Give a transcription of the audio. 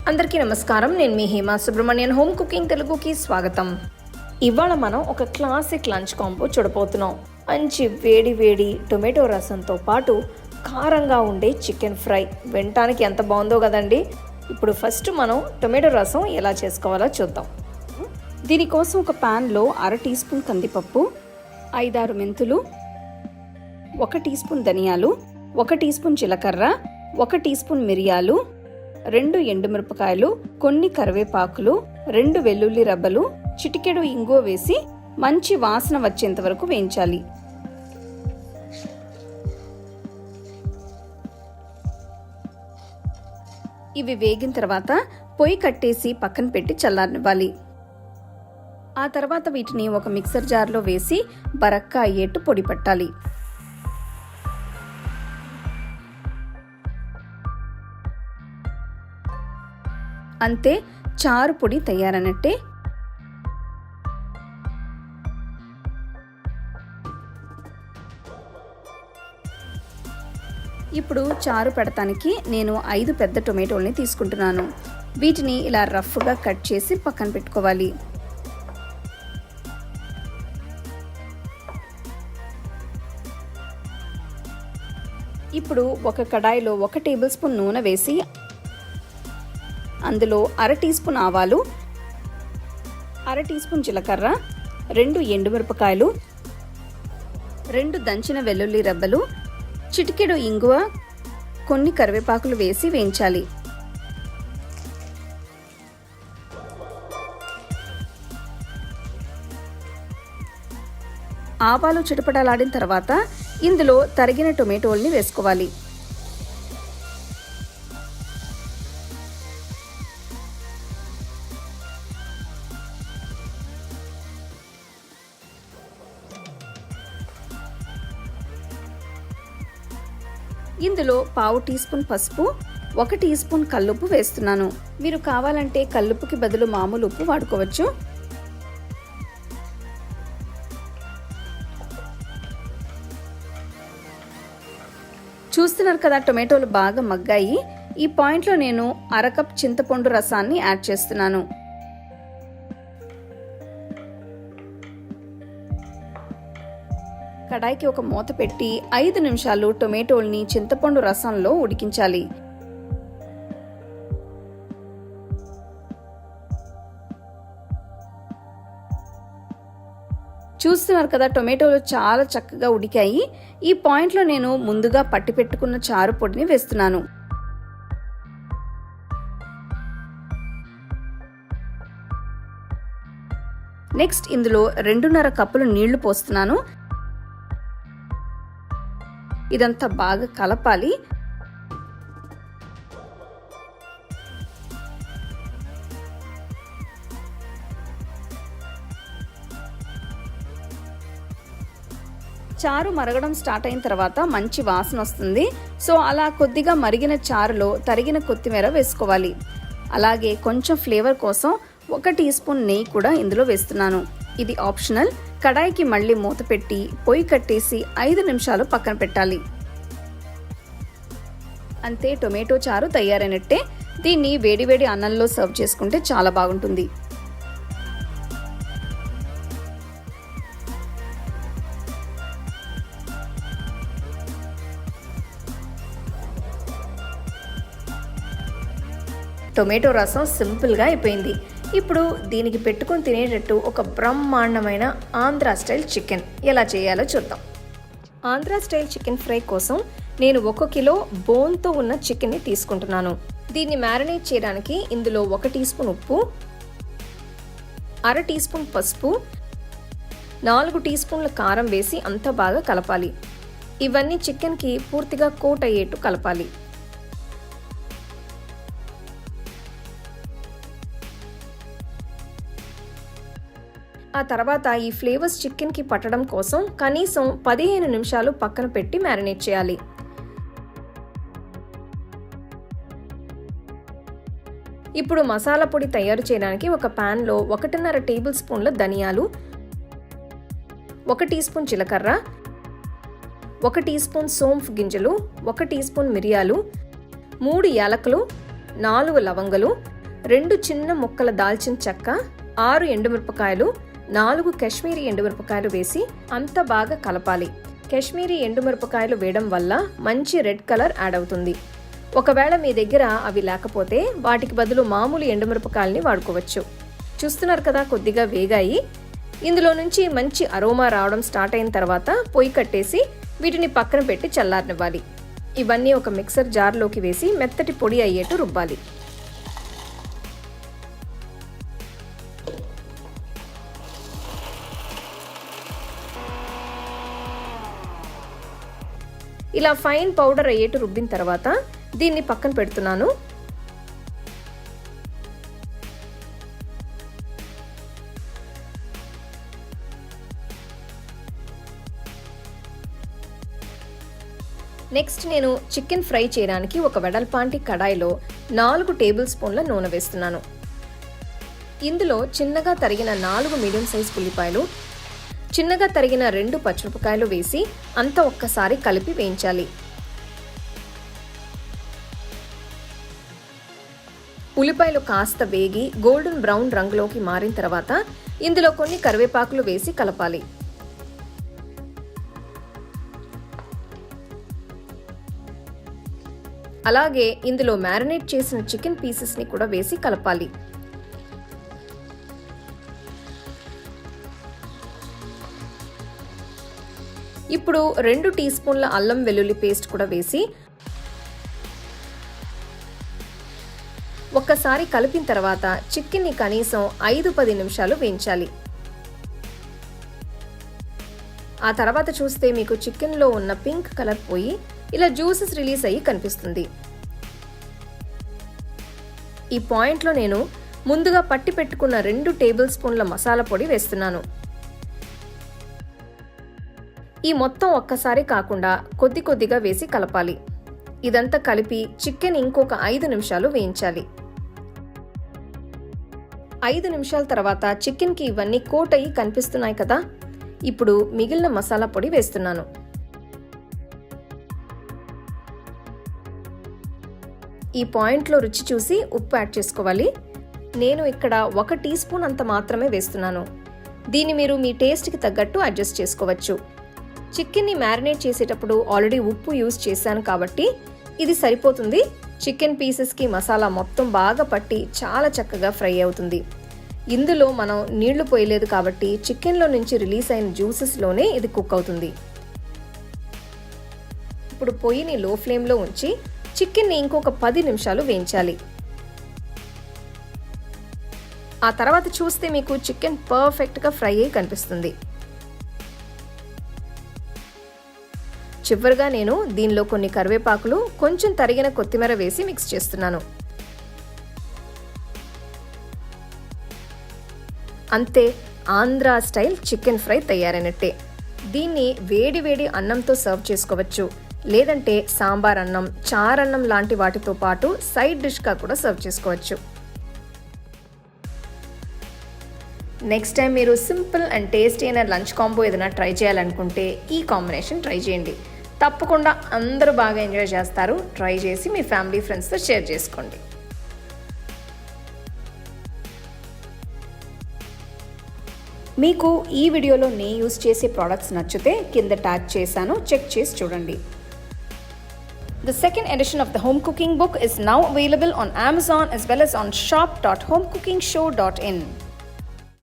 అందరికీ నమస్కారం. నేను మీ హేమ సుబ్రహ్మణ్యన్. హోమ్ కుకింగ్ తెలుగుకి స్వాగతం. ఇవాళ మనం ఒక క్లాసిక్ లంచ్ కాంబో చూడబోతున్నాం. మంచి వేడి వేడి టొమాటో రసంతో పాటు కారంగా ఉండే చికెన్ ఫ్రై. వినటానికి ఎంత బాగుందో కదండి. ఇప్పుడు ఫస్ట్ మనం టొమాటో రసం ఎలా చేసుకోవాలో చూద్దాం. దీనికోసం ఒక ప్యాన్లో 1/2 టీ స్పూన్ కందిపప్పు, 5-6 మెంతులు, 1 టీ స్పూన్ ధనియాలు, 1 టీ స్పూన్ జీలకర్ర, 1 టీ స్పూన్ మిరియాలు, 2 ఎండుమిరపకాయలు, కొన్ని కరివేపాకులు, 2 వెల్లుల్లి రబ్బలు, చిటికెడు ఇంగువ వేసి మంచి వాసన వచ్చేంత వరకు వేయించాలి. ఇవి వేగిన తర్వాత పొయ్యి కట్టేసి పక్కన పెట్టి చల్లారనివ్వాలి. ఆ తర్వాత వీటిని ఒక మిక్సర్ జార్లో వేసి బరక్కా అయ్యేట్టు పొడి పట్టాలి. అంతే, చారు పొడి తయారన్నట్టే. ఇప్పుడు చారు పెడతానికి నేను 5 పెద్ద టొమాటోల్ని తీసుకుంటున్నాను. వీటిని ఇలా రఫ్గా కట్ చేసి పక్కన పెట్టుకోవాలి. ఇప్పుడు ఒక కడాయిలో 1 టేబుల్ స్పూన్ నూనె వేసి అందులో 1/2 టీ స్పూన్ ఆవాలు, 1/2 టీ స్పూన్ జీలకర్ర, 2 ఎండుమిరపకాయలు, 2 దంచిన వెల్లుల్లి రబ్బలు, చిటికెడు ఇంగువ, కొన్ని కరివేపాకులు వేసి వేయించాలి. ఆవాలు చిటపటలాడిన తర్వాత ఇందులో తరిగిన టొమాటోల్ని వేసుకోవాలి. ఇందులో 1/2 టీ స్పూన్ పసుపు, 1 టీ స్పూన్ కల్లుప్పు వేస్తున్నాను. మీరు కావాలంటే కల్లుప్పుకి బదులు మామూలు ఉప్పు వాడుకోవచ్చు. చూస్తున్నారు కదా, టొమాటోలు బాగా మగ్గాయి. ఈ పాయింట్లో నేను 1/2 కప్ చింతపండు రసాన్ని యాడ్ చేస్తున్నాను. కడాయికి ఒక మూత పెట్టి 5 నిమిషాలు టొమాటోల్ని చింతపండు రసంలో ఉడికించాలి. చూస్తున్నారు కదా, టొమాటోలు చాలా చక్కగా ఉడికాయి. ఈ పాయింట్లో నేను ముందుగా పట్టి పెట్టుకున్న చారు పొడిని వేస్తున్నాను. నెక్స్ట్ ఇందులో 2.5 కప్పులు నీళ్లు పోస్తున్నాను. ఇదంతా బాగా కలపాలి. చారు మరగడం స్టార్ట్ అయిన తర్వాత మంచి వాసన వస్తుంది. సో అలా కొద్దిగా మరిగిన చారులో తరిగిన కొత్తిమీర వేసుకోవాలి. అలాగే కొంచెం ఫ్లేవర్ కోసం 1 టీ స్పూన్ నెయ్యి కూడా ఇందులో వేస్తున్నాను. ఇది ఆప్షనల్. కడాయికి మళ్ళీ మూత పెట్టి పొయ్యి కట్టేసి 5 నిమిషాలు పక్కన పెట్టాలి. అంతే, టొమాటో చారు తయారైనట్టే. దీన్ని వేడివేడి అన్నంలో సర్వ్ చేసుకుంటే చాలా బాగుంటుంది. టొమాటో రసం సింపుల్గా అయిపోయింది. ఇప్పుడు దీనికి పెట్టుకొని తినేటట్టు ఒక బ్రహ్మాండమైన ఆంధ్రా స్టైల్ చికెన్ ఎలా చేయాలో చూద్దాం. ఆంధ్రా స్టైల్ చికెన్ ఫ్రై కోసం నేను 1 కిలో బోన్తో ఉన్న చికెన్ని తీసుకుంటున్నాను. దీన్ని మ్యారినేట్ చేయడానికి ఇందులో 1 టీ స్పూన్ ఉప్పు, 1/2 టీ స్పూన్ పసుపు, 4 టీ స్పూన్ల కారం వేసి అంతా బాగా కలపాలి. ఇవన్నీ చికెన్కి పూర్తిగా కోట్ అయ్యేట్టు కలపాలి. ఆ తర్వాత ఈ ఫ్లేవర్స్ చికెన్కి పట్టడం కోసం కనీసం 15 నిమిషాలు పక్కన పెట్టి మ్యారినేట్ చేయాలి. ఇప్పుడు మసాలా పొడి తయారు చేయడానికి ఒక ప్యాన్లో 1.5 టేబుల్ స్పూన్ల ధనియాలు, 1 టీ స్పూన్ జీలకర్ర, 1 టీ స్పూన్ సోంఫ్ గింజలు, 1 టీ స్పూన్ మిరియాలు, 3 యాలకులు, 4 లవంగలు, 2 చిన్న ముక్కల దాల్చిన చెక్క, 6 ఎండుమిరపకాయలు, 4 కాశ్మీరీ ఎండుమిరపకాయలు వేసి అంతా బాగా కలపాలి. కాశ్మీరీ ఎండుమిరపకాయలు వేయడం వల్ల మంచి రెడ్ కలర్ యాడ్ అవుతుంది. ఒకవేళ మీ దగ్గర అవి లేకపోతే వాటికి బదులు మామూలు ఎండుమిరపకాయలని వాడుకోవచ్చు. చూస్తున్నారు కదా, కొద్దిగా వేగాయి. ఇందులో నుంచి మంచి అరోమా రావడం స్టార్ట్ అయిన తర్వాత పొయ్యి కట్టేసి వీటిని పక్కన పెట్టి చల్లారనివ్వాలి. ఇవన్నీ ఒక మిక్సర్ జార్లోకి వేసి మెత్తటి పొడి అయ్యేట్టు రుబ్బాలి. ఇలా ఫైన్ పౌడర్ అయ్యేట్టు రుబ్బిన తర్వాత దీన్ని పక్కన పెడుతున్నాను. నెక్స్ట్ నేను చికెన్ ఫ్రై చేయడానికి ఒక వెడల్పాంటి కడాయిలో 4 టేబుల్ స్పూన్ల నూనె వేస్తున్నాను. ఇందులో చిన్నగా తరిగిన 4 మీడియం సైజ్ ఉల్లిపాయలు, చిన్నగా తరిగిన 2 పచ్చిమిరపకాయలు వేసి అంతా ఒక్కసారి కలిపి వేయించాలి. ఉల్లిపాయలు కాస్త వేగి గోల్డెన్ బ్రౌన్ రంగులోకి మారిన తర్వాత ఇందులో కొన్ని కరివేపాకులు వేసి కలపాలి. అలాగే ఇందులో మ్యారినేట్ చేసిన చికెన్ పీసెస్ ని కూడా వేసి కలపాలి. ఇప్పుడు 2 టీ స్పూన్ల అల్లం వెల్లుల్లి పేస్ట్ కూడా వేసి ఒక్కసారి కలిపిన తర్వాత చికెన్ని కనీసం 5-10 నిమిషాలు వేయించాలి. ఆ తర్వాత చూస్తే మీకు చికెన్లో ఉన్న పింక్ కలర్ పోయి ఇలా జ్యూసెస్ రిలీజ్ అయ్యి కనిపిస్తుంది. ఈ పాయింట్లో నేను ముందుగా పట్టి పెట్టుకున్న 2 టేబుల్ స్పూన్ల మసాలా పొడి వేస్తున్నాను. ఈ మొత్తం ఒక్కసారి కాకుండా కొద్ది కొద్దిగా వేసి కలపాలి. ఇదంతా కలిపి చికెన్ ఇంకొక 5 నిమిషాలు వేయించాలి. 5 నిమిషాల తర్వాత చికెన్కి ఇవన్నీ కోట్ అయ్యి కనిపిస్తున్నాయి కదా, ఇప్పుడు మిగిలిన మసాలా పొడి వేస్తున్నాను. ఈ పాయింట్లో రుచి చూసి ఉప్పు యాడ్ చేసుకోవాలి. నేను ఇక్కడ 1 టీ స్పూన్ అంత మాత్రమే వేస్తున్నాను. దీన్ని మీరు మీ టేస్ట్కి తగ్గట్టు అడ్జస్ట్ చేసుకోవచ్చు. చికెన్ని మ్యారినేట్ చేసేటప్పుడు ఆల్రెడీ ఉప్పు యూజ్ చేశాను కాబట్టి ఇది సరిపోతుంది. చికెన్ పీసెస్కి మసాలా మొత్తం బాగా పట్టి చాలా చక్కగా ఫ్రై అవుతుంది. ఇందులో మనం నీళ్లు పోయలేదు కాబట్టి చికెన్లో నుంచి రిలీజ్ అయిన జ్యూసెస్లోనే ఇది కుక్ అవుతుంది. ఇప్పుడు పొయ్యిని లో ఫ్లేమ్లో ఉంచి చికెన్ని ఇంకొక 10 నిమిషాలు వేయించాలి. ఆ తర్వాత చూస్తే మీకు చికెన్ పర్ఫెక్ట్గా ఫ్రై అయ్యి కనిపిస్తుంది. చివరిగా నేను దీనిలో కొన్ని కరివేపాకులు, కొంచెం తరిగిన కొత్తిమీర వేసి మిక్స్ చేస్తున్నాను. అంతే, ఆంధ్రా స్టైల్ చికెన్ ఫ్రై తయారైనట్టే. దీన్ని వేడి వేడి అన్నంతో సర్వ్ చేసుకోవచ్చు, లేదంటే సాంబార్ అన్నం, చారన్నం లాంటి వాటితో పాటు సైడ్ డిష్గా కూడా సర్వ్ చేసుకోవచ్చు. నెక్స్ట్ టైం మీరు సింపుల్ అండ్ టేస్టీ అయిన లంచ్ కాంబో ఏదైనా ట్రై చేయాలనుకుంటే ఈ కాంబినేషన్ ట్రై చేయండి. తప్పకుండా అందరూ బాగా ఎంజాయ్ చేస్తారు. ట్రై చేసి మీ ఫ్యామిలీ ఫ్రెండ్స్తో షేర్ చేసుకోండి. మీకు ఈ వీడియోలో నేను యూజ్ చేసే ప్రోడక్ట్స్ నచ్చితే కింద ట్యాగ్ చేశాను, చెక్ చేసి చూడండి. The second edition of the home cooking book is now available on Amazon as well as on shop.homecookingshow.in.